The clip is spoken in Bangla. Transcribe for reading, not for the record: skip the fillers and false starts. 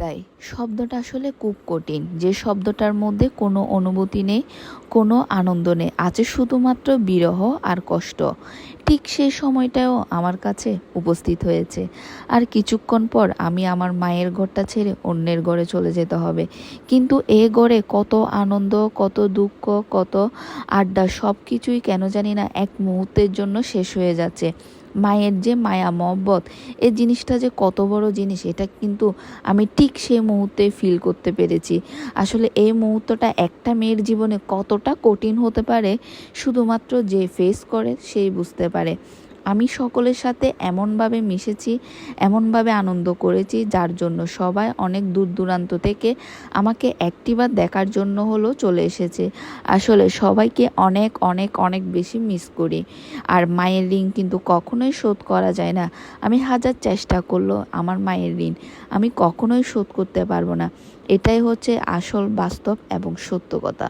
বিদায় শব্দটা আসলে খুব কঠিন, যে শব্দটার মধ্যে কোনো অনুভূতি নেই, কোনো আনন্দ নেই, আছে শুধুমাত্র বিরহ আর কষ্ট। ঠিক সেই সময়টাও আমার কাছে উপস্থিত হয়েছে। আর কিছুক্ষণ পর আমি আমার মায়ের ঘরটা ছেড়ে অন্যের ঘরে চলে যেতে হবে। কিন্তু এ ঘরে কত আনন্দ, কত দুঃখ, কত আড্ডা, সব কিছুই কেন জানি না এক মুহূর্তের জন্য শেষ হয়ে যাচ্ছে। মায়ের যে মায়া মহব্বত, এই জিনিসটা যে কত বড় জিনিস, এটা কিন্তু আমি ঠিক সেই মুহূর্তে ফিল করতে পেরেছি। আসলে এই মুহূর্তটা একটা মেয়ের জীবনে কতটা কঠিন হতে পারে, শুধুমাত্র যে ফেস করে সেই বুঝতে পারে। আমি সকলের সাথে এমনভাবে মিশেছি, এমনভাবে আনন্দ করেছি, যার জন্য সবাই অনেক দূর দূরান্ত থেকে আমাকে একটিবার দেখার জন্য হলো চলে এসেছে। আসলে সবাইকে অনেক অনেক অনেক বেশি মিস করি। আর মায়ের ঋণ কিন্তু কখনোই শোধ করা যায় না। আমি হাজার চেষ্টা করলেও আমার মায়ের ঋণ আমি কখনোই শোধ করতে পারবো না। এটাই হচ্ছে আসল বাস্তব এবং সত্য কথা।